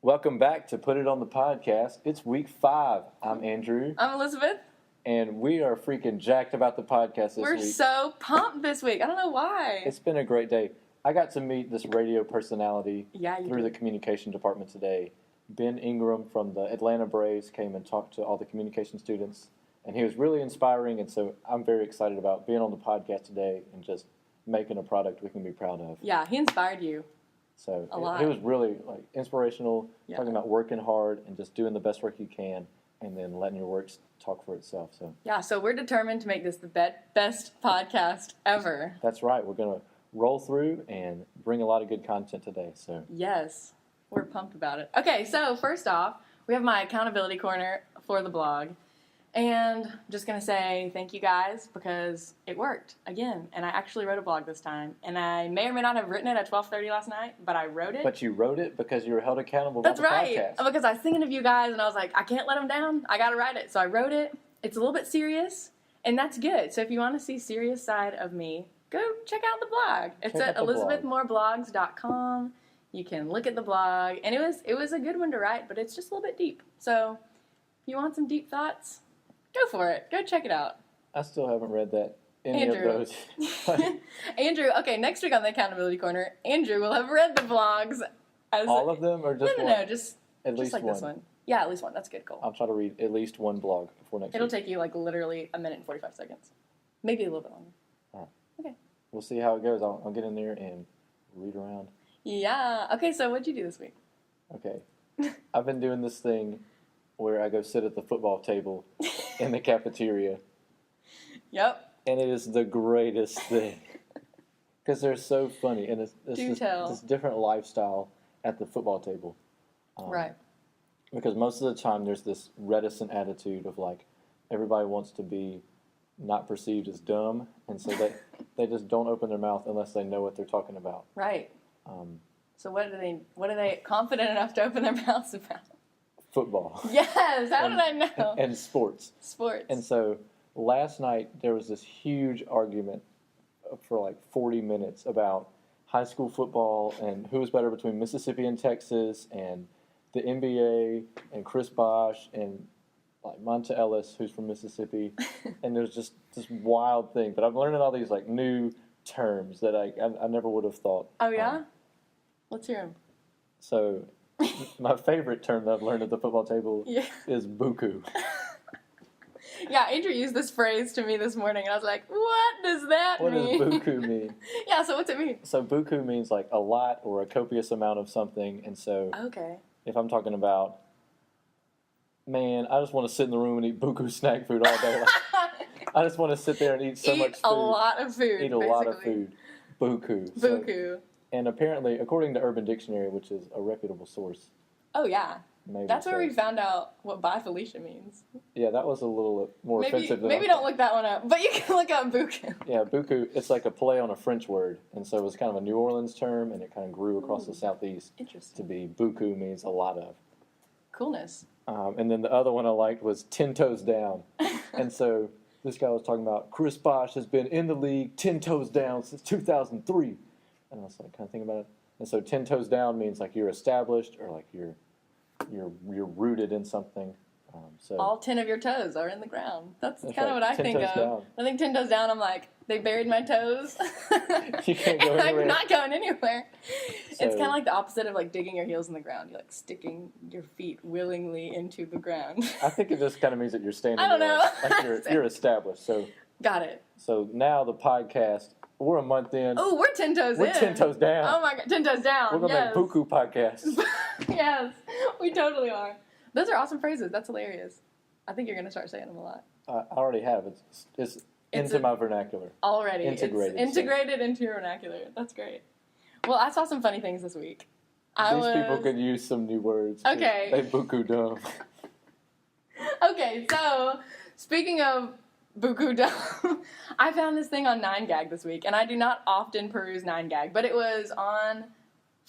Welcome back to Put It on the Podcast. It's week 5. I'm Andrew, I'm Elizabeth. and we are freaking jacked about the podcast this We're week. so pumped this week. I don't know why. It's been a great day. I got to meet this radio personality through the did. communication department today. Ben Ingram from the Atlanta Braves came and talked to all the communication students, and he was really inspiring, and so I'm very excited about being on the podcast today and just making a product we can be proud of. Yeah, he inspired you. So A lot. He was really inspirational, Yeah. talking about working hard and just doing the best work you can, and then letting your work talk for itself. So we're determined to make this the best podcast ever. That's right. We're gonna roll through and bring a lot of good content today. So Yes, we're pumped about it. Okay, so first off, we have my accountability corner for the blog. And I'm just going to say thank you guys because it worked again. And I actually wrote a blog this time. And I may or may not have written it at 12:30 last night, but I wrote it. But you wrote it because you were held accountable That's about the right. podcast. Because I was thinking of you guys and I was like, I can't let them down. I got to write it. So I wrote it. It's a little bit serious. And that's good. So if you want to see serious side of me, go check out the blog. It's Check at out the blog. elizabethmooreblogs.com. You can look at the blog. And it was a good one to write, but it's just a little bit deep. So if you want some deep thoughts, go for it. Go check it out. I still haven't read any Andrew. of those. Andrew, okay, next week on the Accountability Corner, Andrew will have read the blogs. All of them, or just one? No, just At least like one. this one. Yeah, at least one. That's good. Cool. I'll try to read at least one blog before next It'll week. take you literally a minute and 45 seconds. Maybe a little bit longer. We'll see how it goes. I'll get in there and read around. Yeah. Okay, so what'd you do this week? Okay. I've been doing this thing where I go sit at the football table in the cafeteria, Yep. and it is the greatest thing because they're so funny, and it's this different lifestyle at the football table. Right. Because most of the time there's this reticent attitude of everybody wants to be not perceived as dumb, and so they just don't open their mouth unless they know what they're talking about. Right. So what are they confident enough to open their mouths about? Football. Yes. How did I know? And sports. Sports. And so last night there was this huge argument for 40 minutes about high school football and who was better between Mississippi and Texas and the NBA and Chris Bosh and Monta Ellis, who's from Mississippi. And there's just this wild thing. But I'm learning all these new terms that I never would have thought. Oh, yeah? Let's hear them. So my favorite term that I've learned at the football table is buku. Yeah, Andrew used this phrase to me this morning, and I was like, what does that mean? What does buku mean? Yeah, so what's it mean? So buku means a lot or a copious amount of something. And so Okay. if I'm talking about, man, I just want to sit in the room and eat buku snack food all day. I just want to sit there and eat so much food. Eat a lot of food, Eat a lot of food. Buku. Buku. And apparently, according to Urban Dictionary, which is a reputable source. Oh, yeah. Maybe That's where we found out what Bye Felicia means. Yeah, that was a little more offensive than maybe don't look that one up, but you can look up buku. Yeah, buku, it's like a play on a French word. And so it was kind of a New Orleans term, and it kind of grew across the Southeast. Interesting. To be buku means a lot of. Coolness. And then the other one I liked was 10 toes down. And so this guy was talking about Chris Bosh has been in the league 10 toes down since 2003. And I was kind of thinking about it. And so 10 toes down means you're established or you're rooted in something. So all 10 of your toes are in the ground. That's kind of right. what I 10 think toes of. down. I think 10 toes down, I'm like, they buried my toes. You can't go and anywhere. I'm not going anywhere. So, it's kind of like the opposite of digging your heels in the ground. You're sticking your feet willingly into the ground. I think it just kind of means that you're standing I don't there. know. You're established. So Got it. So now the podcast, we're a month in. Oh, we're 10 toes in. We're 10 toes down. Oh my God, 10 toes down. We're going to make buku podcasts. Yes, we totally are. Those are awesome phrases. That's hilarious. I think you're going to start saying them a lot. I already have. It's into my vernacular. Already. Integrated. It's integrated into your vernacular. That's great. Well, I saw some funny things this week. These people could use some new words. Okay. They buku dumb. Okay, so speaking of buku dumb, I found this thing on 9gag this week, and I do not often peruse 9gag, but it was on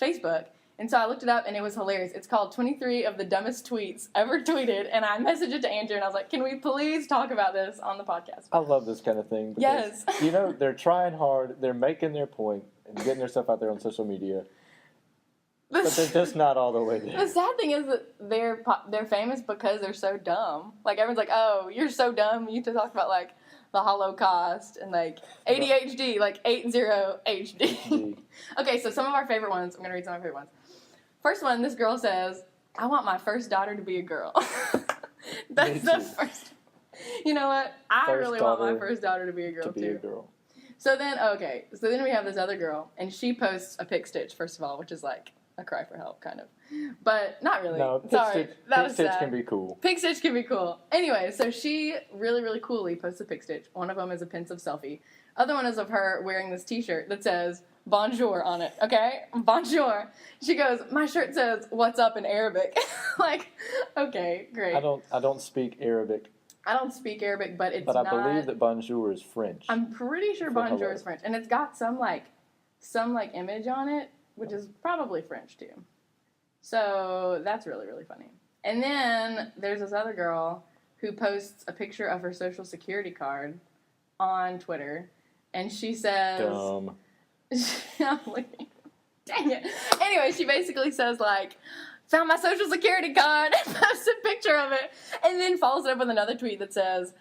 Facebook. And so I looked it up, and it was hilarious. It's called 23 of the Dumbest Tweets Ever Tweeted, and I messaged it to Andrew, and I was like, can we please talk about this on the podcast? I love this kind of thing. Because, Yes. They're trying hard. They're making their point and getting their stuff out there on social media. but they're just not all the way The there. sad thing is that they're famous because they're so dumb. Like everyone's like, "Oh, you're so dumb. You need to talk about like the Holocaust and like ADHD, like 80HD." Okay, so some of our favorite ones. I'm gonna read some of our favorite ones. First one, this girl says, "I want my first daughter to be a girl." That's Me the too. first. You know what? I First really want my daughter first daughter to be a girl To be too. a girl. So then we have this other girl, and she posts a pick stitch, first of all, which is like a cry for help, kind of. But not really. No, Pick Sorry, Stitch, that Pick was Stitch sad. can be cool. Pick stitch can be cool. Anyway, so she really, really coolly posts a pick stitch. One of them is a pensive selfie. Other one is of her wearing this t-shirt that says bonjour on it, okay? Bonjour. She goes, my shirt says, what's up in Arabic. Like, okay, great. I don't speak Arabic, I don't speak Arabic, but it's but I not... believe that bonjour is French. I'm pretty sure For bonjour hello. is French. And it's got some image on it, which is probably French too. So that's really, really funny. And then there's this other girl who posts a picture of her social security card on Twitter. And she says... Dumb. I'm looking. Dang it. Anyway, she basically says, like, found my social security card and posts a picture of it. And then follows it up with another tweet that says,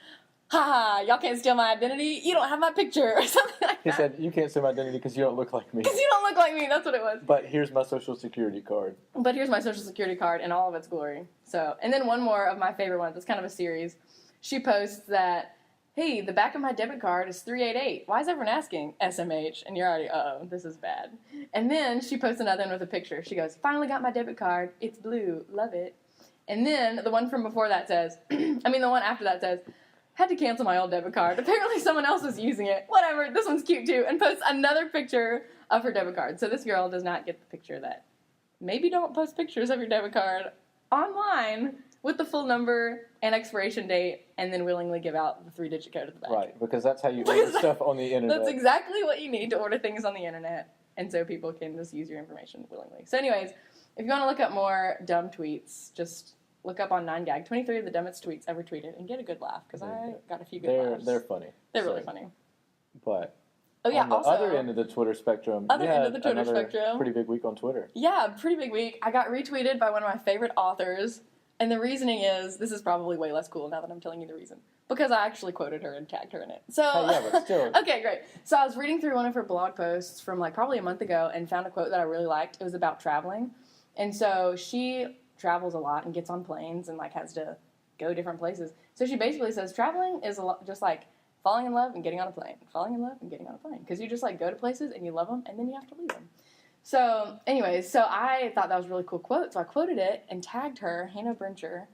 ha, y'all can't steal my identity. You don't have my picture. Or something like He that. said, you can't steal my identity because you don't look like me. Because you don't look like me. That's what it was. But here's my social security card. But here's my social security card in all of its glory. So, and then one more of my favorite ones. It's kind of a series. She posts that, hey, the back of my debit card is 388. Why is everyone asking SMH? And you're already, uh-oh, this is bad. And then she posts another one with a picture. She goes, finally got my debit card. It's blue. Love it. And then the one from before that says, the one after that says, had to cancel my old debit card. Apparently someone else was using it. Whatever, this one's cute too. And posts another picture of her debit card. So this girl does not get the picture that maybe don't post pictures of your debit card online with the full number and expiration date and then willingly give out the 3-digit code at the back. Right, because that's how you Because order stuff on the internet. That's exactly what you need to order things on the internet. And so people can just use your information willingly. So anyways, if you want to look up more dumb tweets, just look up on 9gag 23 of the dumbest tweets ever tweeted and get a good laugh because I got a few good laughs. They're funny. They're really So, funny. But Oh yeah, on the also other end of the Twitter spectrum, Other you end had of the Twitter another spectrum. pretty big week on Twitter. yeah, pretty big week. I got retweeted by one of my favorite authors, and the reasoning is this is probably way less cool now that I'm telling you the reason because I actually quoted her and tagged her in it. So Oh, yeah, but still. okay, great. So I was reading through one of her blog posts from like probably a month ago and found a quote that I really liked. It was about traveling, and so she travels a lot and gets on planes and like has to go different places. So she basically says traveling is a lot just like falling in love and getting on a plane, falling in love and getting on a plane, because you just like go to places and you love them and then you have to leave them. So, anyways, so I thought that was a really cool quote, so I quoted it and tagged her, Hannah Brincher,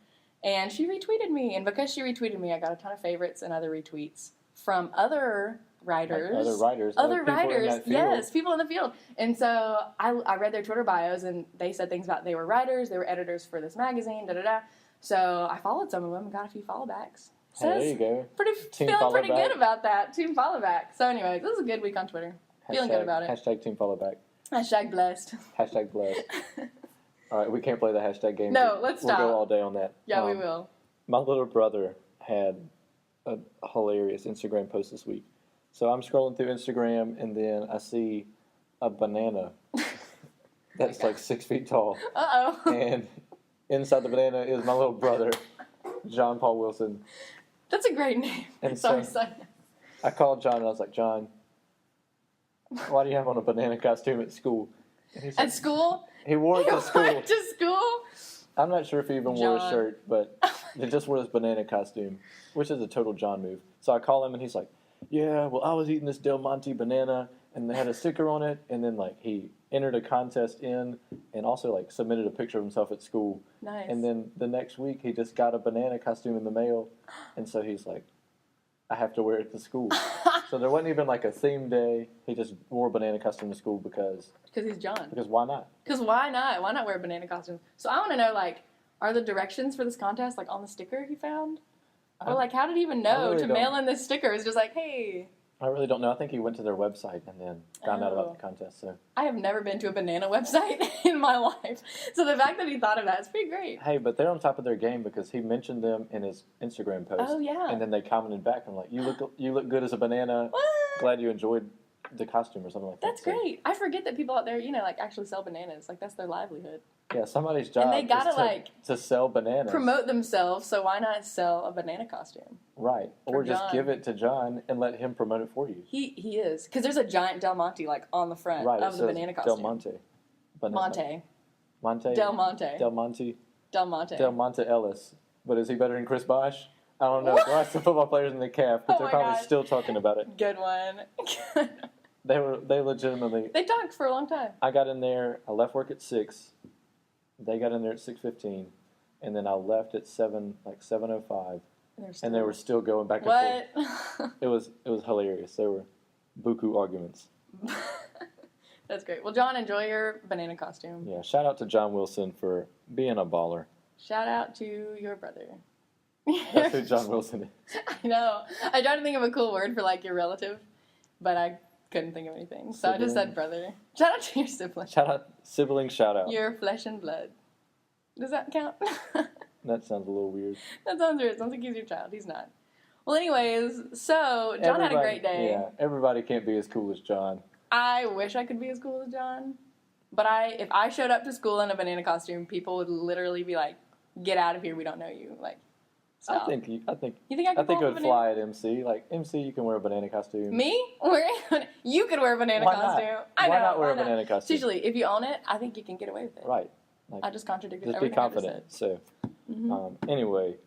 and she retweeted me. And because she retweeted me, I got a ton of favorites and other retweets from other writers. Like other writers. Other people in writers, that field. yes, people in the field. And so I read their Twitter bios, and they said things about they were writers, they were editors for this magazine, da-da-da. So I followed some of them and got a few follow backs. Hey, there you go. Team Feeling follow pretty back. good about that. Team follow back. So anyways, this is a good week on Twitter. Feeling good about it. Hashtag team follow back. Hashtag blessed. Hashtag blessed. All right, we can't play the hashtag game. No, let's we'll stop. go all day on that. Yeah, we will. My little brother had a hilarious Instagram post this week. So I'm scrolling through Instagram, and then I see a banana that's like 6 feet tall. Uh-oh. And inside the banana is my little brother, John Paul Wilson. That's a great name. And Sorry, so- son. I called John, and I was like, John, why do you have on a banana costume at school? And he's like, At school? he wore it You to school. went to school? I'm not sure if he even wore a John. shirt, but he just wore his banana costume, which is a total John move. So I call him, and he's like, yeah, well, I was eating this Del Monte banana, and they had a sticker on it, and then, like, he entered a contest and also, like, submitted a picture of himself at school. Nice. And then the next week, he just got a banana costume in the mail, and so he's like, I have to wear it to school. So there wasn't even, like, a theme day. He just wore a banana costume to school because he's John. why not? Because why not? Why not wear a banana costume? So I want to know, like, are the directions for this contest, like, on the sticker he found? Or, like, how did he even know really to don't- mail in this sticker? It's just like, hey, I really don't know. I think he went to their website and then found out Oh. about the contest. So I have never been to a banana website in my life. So the fact that he thought of that is pretty great. hey, but they're on top of their game because he mentioned them in his Instagram post. Oh, yeah. And then they commented back and like, you look good as a banana. What? Glad you enjoyed the costume or something like That's that. So, great. I forget that people out there, like actually sell bananas. Like that's their livelihood. yeah, somebody's job And they gotta, is to sell bananas. Promote themselves, so why not sell a banana costume? Right. For Or just John. give it to John and let him promote it for you. He is. Because there's a giant Del Monte, like, on the front Right. of It the says banana costume. Del Monte. Monte. Monte. Del Monte. Del Monte. Del Monte. Del Monte Ellis. But is he better than Chris Bosh? I don't know. What? There are some football players in the calf, but Oh they're my probably God. still talking about it. Good one. They legitimately. They talked for a long time. I got in there. I left work at 6. They got in there at 6:15, and then I left at 7:05, and they were still going back and forth. What? It was hilarious. There were buku arguments. That's great. Well, John, enjoy your banana costume. Yeah. Shout out to John Wilson for being a baller. Shout out to your brother. That's who John Wilson is. I know. I tried to think of a cool word for like your relative, but I couldn't think of anything. So I just Sibling. said brother. Shout out to your sibling. Shout out sibling. Shout out. Your flesh and blood. Does that count? That sounds a little weird. That sounds weird. Sounds like he's your child. He's not. Well, anyways, so John had a great day. Yeah. Everybody can't be as cool as John. I wish I could be as cool as John, but if I showed up to school in a banana costume, people would literally be like, "Get out of here! We don't know you." Like, stop. I think You think I I could think pull it off a would banana? fly at MC. Like MC, you can wear a banana costume. Me? You could wear a banana Why not? costume. I know. Why not wear a why banana costume? Seriously, if you own it, I think you can get away with it. Right. Like, I just contradicted just be everything I just confident. So, said. Mhm. anyway,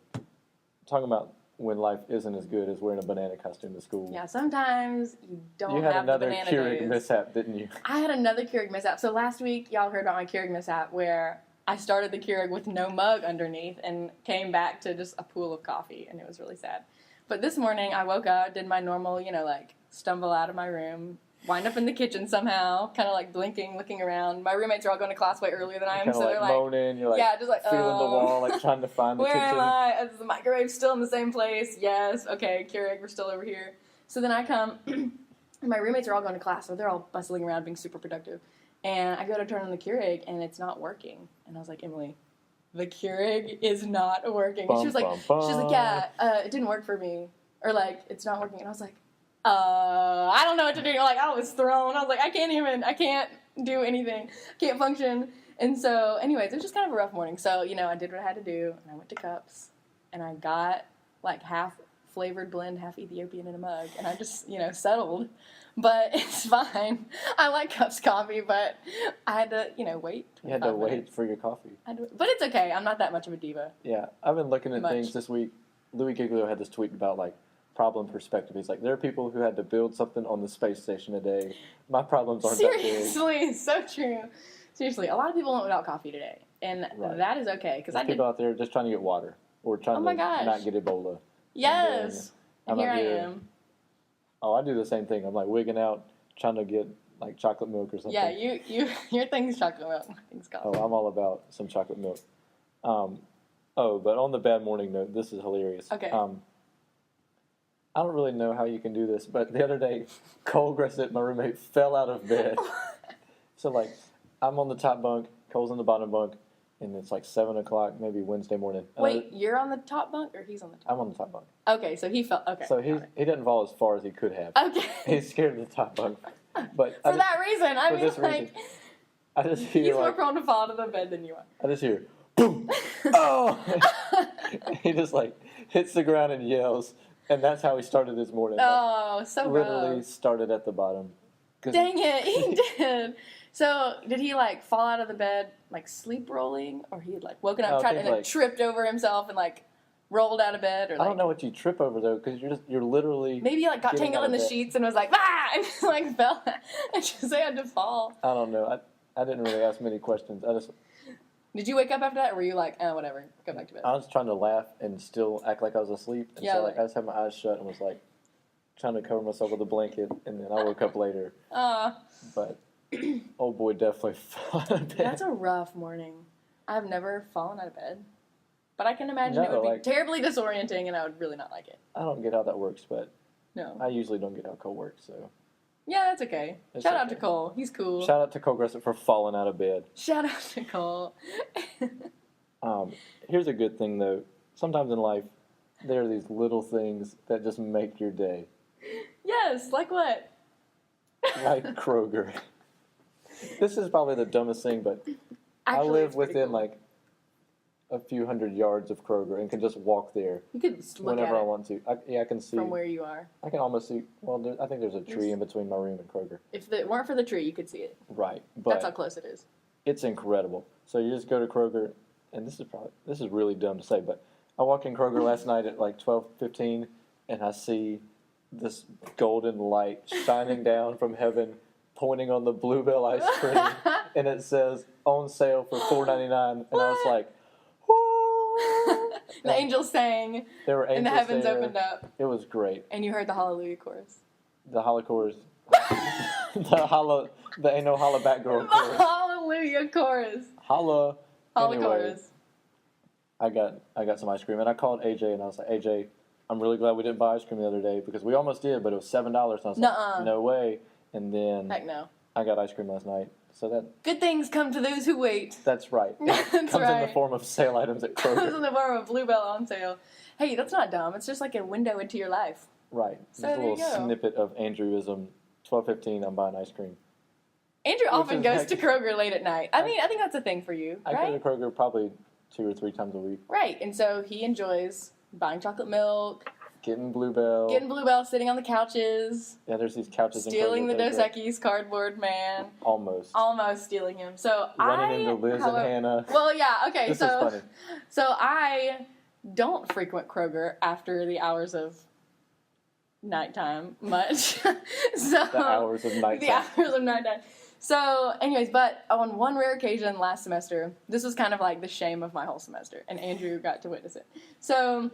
talking about when life isn't as good as wearing a banana costume to school. Yeah, sometimes you don't You had have the another banana Keurig days. mishap, didn't you? I had another Keurig mishap. So last week, y'all heard about my Keurig mishap where I started the Keurig with no mug underneath and came back to just a pool of coffee, and it was really sad. But this morning, I woke up, did my normal, like stumble out of my room, wind up in the kitchen somehow, kind of like blinking, looking around. My roommates are all going to class way earlier than I am, Kind so of they're like like, moaning. You're like, yeah, just like, feeling the wall, like trying to find the where kitchen. am I? Is the microwave still in the same place? Yes. Okay, Keurig, we're still over here. So then I come, and my roommates are all going to class, so they're all bustling around being super productive. And I go to turn on the Keurig, and it's not working. And I was like, Emily, the Keurig is not working. And she was like, yeah, it didn't work for me. Or like, it's not working. And I was like, I don't know what to do. Like, I was thrown. I was like, I can't do anything. Can't function. And so, anyways, it was just kind of a rough morning. So, I did what I had to do, and I went to Cups, and I got like half flavored blend, half Ethiopian in a mug, and I just, settled. But it's fine. I like Cups coffee, but I had to, wait. You had to 25 wait minutes. for your coffee. But it's okay. I'm not that much of a diva. Yeah, I've been looking at Much. things this week. Louis Giglio had this tweet about like problem perspective. He's like, there are people who had to build something on the space station a day. My problems aren't that big. Seriously, so true. Seriously, a lot of people went without coffee today, and Right. that is okay because There's I did. people out there just trying to get water or trying Oh my to gosh. not get Ebola. Yes, I'm and here out I here. am. Oh, I do the same thing. I'm like wigging out, trying to get like chocolate milk or something. Yeah, your thing's chocolate milk. My thing's coffee. Oh, I'm all about some chocolate milk. But on the bad morning note, this is hilarious. Okay. I don't really know how you can do this, but the other day, Cole Gressett, my roommate, fell out of bed. So, like, I'm on the top bunk, Cole's on the bottom bunk, and it's like 7 o'clock, maybe Wednesday morning. And Wait, you're on the top bunk or he's on the top? I'm on the top bunk. Okay, so he fell. Okay. So got he doesn't fall as far as he could have. it. Okay. He's scared of the top bunk. But For that reason, I for mean, this like, reason, I just hear he's more like, prone to fall out of the bed than you are. I just hear, boom, oh! He just like hits the ground and yells, and that's how he started this morning. Oh, so Literally rough. started at the bottom. 'Cause Dang it, he did. So, did he like fall out of the bed, like sleep rolling, or he had like woken up, No, I tried, think, and then like- tripped over himself and like rolled out of bed, or I like don't know what you trip over though, because you're literally. maybe he like got Getting tangled out in of the bed. sheets and was like ah, and just like fell, and just had to fall. I don't know. I didn't really ask many questions. Did you wake up after that, or were you like, whatever, go back to bed? I was trying to laugh and still act like I was asleep, and Yeah, so like- I just had my eyes shut and was like trying to cover myself with a blanket, and then I woke up later. But old boy definitely fell out of bed. That's a rough morning. I've never fallen out of bed, but I can imagine it No, would be like- terribly disorienting, and I would really not like it. I don't get how that works, but No. I usually don't get how Cole works. So Yeah, that's okay. It's Shout out okay. to Cole. He's cool. shout out to Cole Gressett for falling out of bed. Shout out to Cole. Here's a good thing though. Sometimes in life, there are these little things that just make your day. Yes, like what? like Kroger. This is probably the dumbest thing, but I Actually, live it's pretty within cool. like a few hundred yards of Kroger and can just walk there You could just look whenever at I it want to. I can see. from where you are. I can almost see. Well, I think there's a tree in between my room and Kroger. If it weren't for the tree, you could see it. Right, That's how but close it is. it's incredible. So you just go to Kroger, and this is really dumb to say, but I walked in Kroger last night at like 12:15, and I see this golden light shining down from heaven, pointing on the Bluebell ice cream, and it says on sale for $4.99, and I was like, whoa! The angels sang, There were angels and the heavens there. opened up, It was great. and you heard the hallelujah chorus. The holla chorus, the ain't no holla back girl The chorus. hallelujah chorus. Holla. Holla Anyway, chorus. I got some ice cream, and I called AJ, and I was like, AJ, I'm really glad we didn't buy ice cream the other day because we almost did, but it was $7. And I was Nuh-uh. like, no way. And then Heck no. I got ice cream last night, so Good things come to those who wait. that's right. It That's comes in the right. form of sale items at Comes Kroger. in the form of Bluebell on sale. Hey, that's not dumb. It's just like a window into your life. Right. So Just a there you little go. snippet of Andrewism. 12:15, I'm buying ice cream. Andrew often is goes like- to Kroger late at night. I mean, I think that's a thing for you, I right? go to Kroger probably 2 or 3 times a week. Right. And so he enjoys buying chocolate milk, Getting Bluebell. getting Bluebell, sitting on the couches, Yeah, there's these couches stealing in the Kroger. Dos that are Equis cardboard man, almost. almost stealing him. So Running into Liz and however- Hannah. Well, yeah, okay. This so is funny. So I don't frequent Kroger after the hours of nighttime much. So The hours of nighttime. The hours of nighttime. So, anyways, but on one rare occasion last semester, this was kind of like the shame of my whole semester, and Andrew got to witness it. So,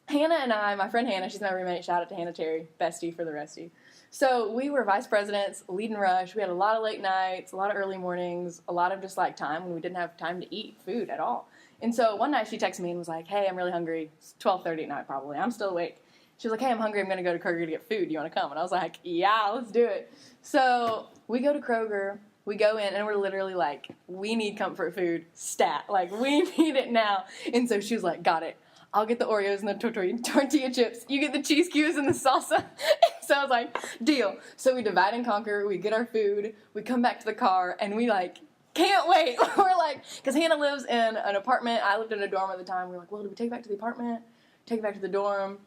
Hannah and I, my friend Hannah, she's my roommate, shout out to Hannah Terry, bestie for the restie. So, we were vice presidents, lead and rush. We had a lot of late nights, a lot of early mornings, a lot of just like time when we didn't have time to eat food at all. And so, one night she texted me and was like, hey, I'm really hungry. It's 12:30 at night probably. I'm still awake. She was like, hey, I'm hungry. I'm going to go to Kroger to get food. Do you want to come? And I was like, yeah, let's do it. So we go to Kroger. We go in, and we're literally like, we need comfort food stat. Like, we need it now. And so she was like, got it. I'll get the Oreos and the tortilla chips. You get the cheese cubes and the salsa. So I was like, deal. So we divide and conquer. We get our food. We come back to the car, and we like, can't wait. We're like, because Hannah lives in an apartment. I lived in a dorm at the time. We were like, well, do we take it back to the apartment? Take it back to the dorm?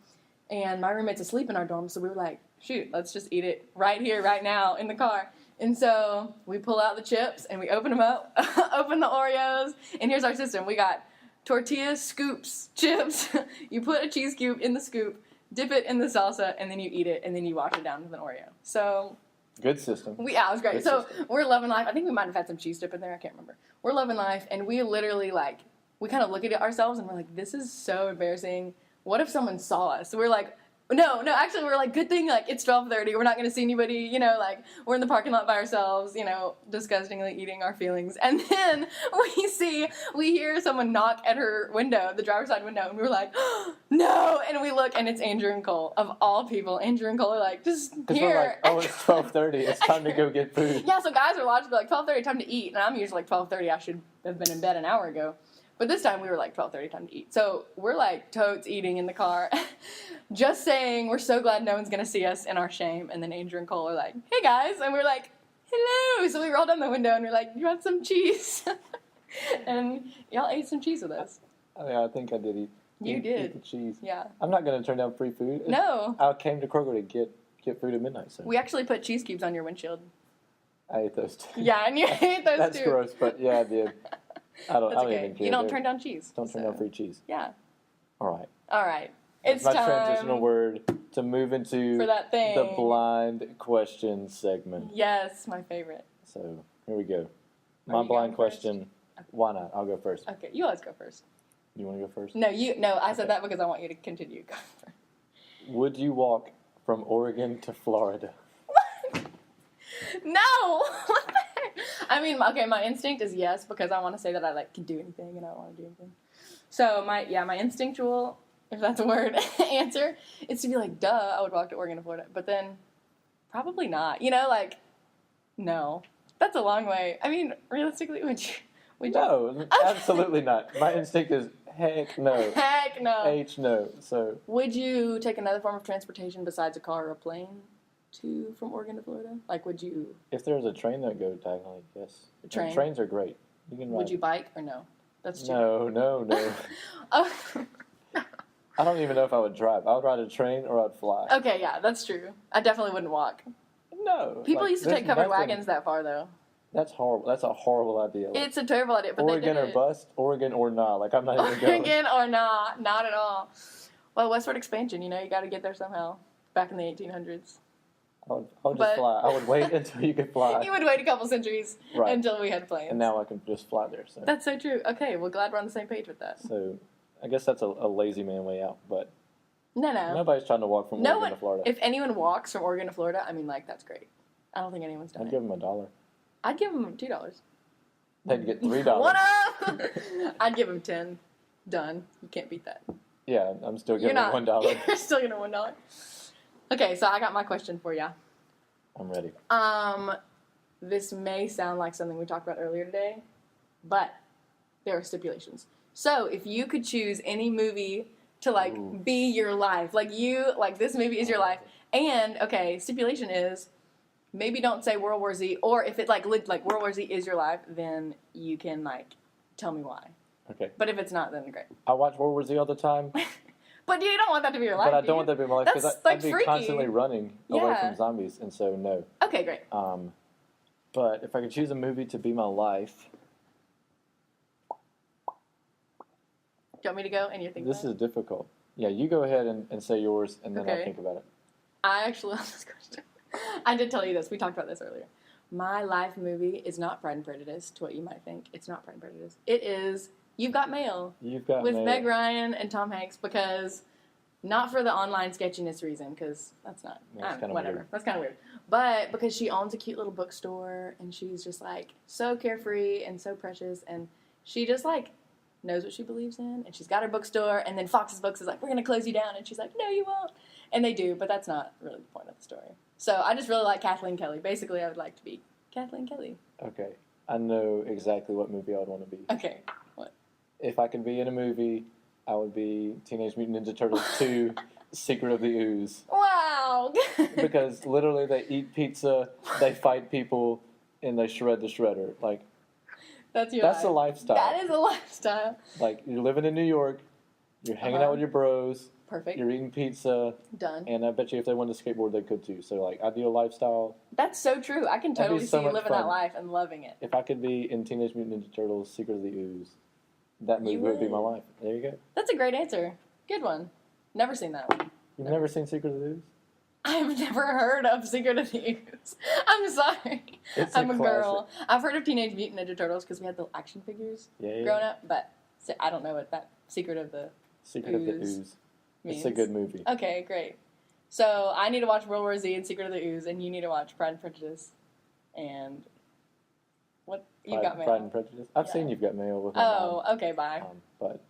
And my roommate's asleep in our dorm, so we were like, shoot, let's just eat it right here, right now, in the car. And so we pull out the chips, and we open them up, open the Oreos, and here's our system. We got tortilla scoops, chips. You put a cheese cube in the scoop, dip it in the salsa, and then you eat it, and then you wash it down with an Oreo. So Good system. yeah, it was great. Good So system. we're loving life. I think we might have had some cheese dip in there. I can't remember. We're loving life, and we literally like we kind of look at it ourselves, and we're like, this is so embarrassing. What if someone saw us? So we're like, no, actually, we're like, good thing, like, it's 12:30. We're not going to see anybody, you know, like, we're in the parking lot by ourselves, you know, disgustingly eating our feelings. And then we hear someone knock at her window, the driver's side window, and we were like, oh, no. And we look, and it's Andrew and Cole, of all people. Andrew and Cole are like, just Because here. we're like, oh, it's 12:30. It's time to go get food. Yeah, so guys are logically like 12:30, time to eat, and I'm usually like 12:30. I should have been in bed an hour ago, but this time we were like 12:30, time to eat. So we're like totes eating in the car, just saying we're so glad no one's gonna see us in our shame. And then Andrew and Cole are like, "Hey guys," and we're like, "Hello." So we roll down the window and we're like, "You want some cheese?" And y'all ate some cheese with us. Yeah, I think I did eat. You eat did. the cheese. Yeah. I'm not going to turn down free food. No. I came to Kroger to get food at midnight, so We actually put cheese cubes on your windshield. I ate those too. Yeah, and you ate those That's too. gross, but yeah, I did. I don't That's even okay. care. You don't They're- turn down cheese. Don't turn so- down free cheese. Yeah. All right. All right. It's my time transitional word to move into for that thing. the blind question segment. Yes, my favorite. So here we go. Are My you blind going first? question. Why not? I'll go first. Okay, you always go first. You want to go first? No, I said Okay. that because I want you to continue. Go first. Would you walk from Oregon to Florida? No! What the heck? I mean, okay, my instinct is yes because I want to say that I like can do anything and I don't want to do anything. So my instinctual, if that's a word, answer is to be like, duh, I would walk to Oregon to Florida. But then probably not. You know, like, no. That's a long way. I mean, realistically, would you? No, absolutely not. My instinct is heck no. Heck no. H no. So Would you take another form of transportation besides a car or a plane? from Oregon to Florida? Like, would you If there's a train that goes diagonally, yes. A train? And trains are great. You can ride. would you bike or no? That's too No. Oh, I don't even know if I would drive. I would ride a train or I'd fly. okay, yeah, that's true. I definitely wouldn't walk. No. People like, used to there's take covered nothing- wagons that far, though. That's horrible. That's a horrible idea. Like, It's a terrible idea, but Oregon they did or it. bust, Oregon or not. Like, I'm not even going. Oregon or not at all. Well, westward expansion, you got to get there somehow. Back in the 1800s. I would But- just fly. I would wait until you could fly. You would wait a couple centuries Right. until we had planes. And now I can just fly there. So, That's so true. Okay, well, glad we're on the same page with that. so I guess that's a lazy man way out. But No. nobody's trying to walk from No Oregon one. to Florida. If anyone walks from Oregon to Florida, I mean, that's great. I don't think anyone's done I'd it. give them $1. I'd give them $2. They'd get $3. What up? I'd give them 10. Done. You can't beat that. Yeah, I'm still You're giving not. them $1. You're still gonna $1. Okay, so I got my question for you. I'm ready. This may sound like something we talked about earlier today, but there are stipulations. So if you could choose any movie to Ooh. be your life, this movie is your life, and okay, stipulation is maybe don't say World War Z, or if it like World War Z is your life, then you can tell me why. Okay. But if it's not, then great. I watch World War Z all the time, But you don't want that to be your life. but I do don't you? want that to be my life because That's, I'd be freaky. constantly running away Yeah. from zombies, and so no. Okay, great. But if I could choose a movie to be my life, Do you want me to go and you're thinking this about is difficult. Yeah, you go ahead and say yours, and then I'll Okay. think about it. I actually love this question. I did tell you this. We talked about this earlier. My life movie is not Pride and Prejudice, to what you might think. It's not Pride and Prejudice. It is You've Got Mail You've got with Mail. Meg Ryan and Tom Hanks because, not for the online sketchiness reason, because that's not, That's kinda whatever. weird. That's kind of weird. But because she owns a cute little bookstore and she's just so carefree and so precious and she just knows what she believes in and she's got her bookstore and then Fox's Books is like, we're going to close you down. And she's like, no, you won't. And they do, but that's not really the point of the story. So I just really like Kathleen Kelly. Basically, I would like to be Kathleen Kelly. Okay, I know exactly what movie I would want to be. Okay. What? If I could be in a movie, I would be Teenage Mutant Ninja Turtles 2, Secret of the Ooze. Wow. Because literally they eat pizza, they fight people, and they shred the shredder. That's your That's life. a lifestyle. That is a lifestyle. You're living in New York, you're hanging out with your bros, Perfect. you're eating pizza, Done. and I bet you if they wanted to skateboard, they could too. So, ideal lifestyle. That's so true. I can That'd be totally so see you much living that fun. life and loving it. If I could be in Teenage Mutant Ninja Turtles, Secret of the Ooze, that movie You would be my would. life. There you go. That's a great answer. Good one. Never seen that one. You've never seen Secret of the Ooze? I've never heard of Secret of the Ooze. I'm sorry. It's I'm a classic. girl. I've heard of Teenage Mutant Ninja Turtles because we had the action figures Yeah. growing up, but I don't know what that Secret of the Secret of the Ooze Ooze. means. It's a good movie. Okay, great. So I need to watch World War Z and Secret of the Ooze, and you need to watch Pride and Prejudice. And what? You've Got Mail. Pride and Prejudice. I've Yeah. seen You've Got Mail with my mom. Oh, okay, bye. But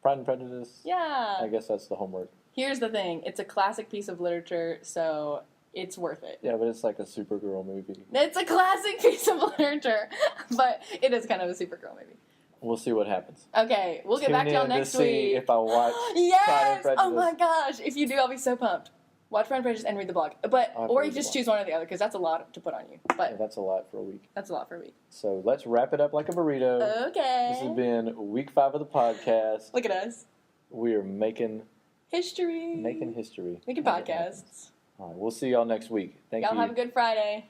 Pride and Prejudice, Yeah. I guess that's the homework. Here's the thing. It's a classic piece of literature, so it's worth it. Yeah, but it's like a Supergirl movie. It's a classic piece of literature, but it is kind of a Supergirl movie. We'll see what happens. Okay, we'll get back to y'all Tune in next to see week. if I watch Pride and Yes! Prejudice. Oh my gosh! If you do, I'll be so pumped. Watch Pride and Prejudice and read the blog. But I'll have to or read you the just blog. choose one or the other because that's a lot to put on you. Yeah, But that's a lot for a week. that's a lot for a week. So let's wrap it up like a burrito. Okay. This has been week 5 of the podcast. Look at us. We are making History. history. Making Make it happen. podcasts. All right, we'll see y'all next week. Thank Y'all you. have a good Friday.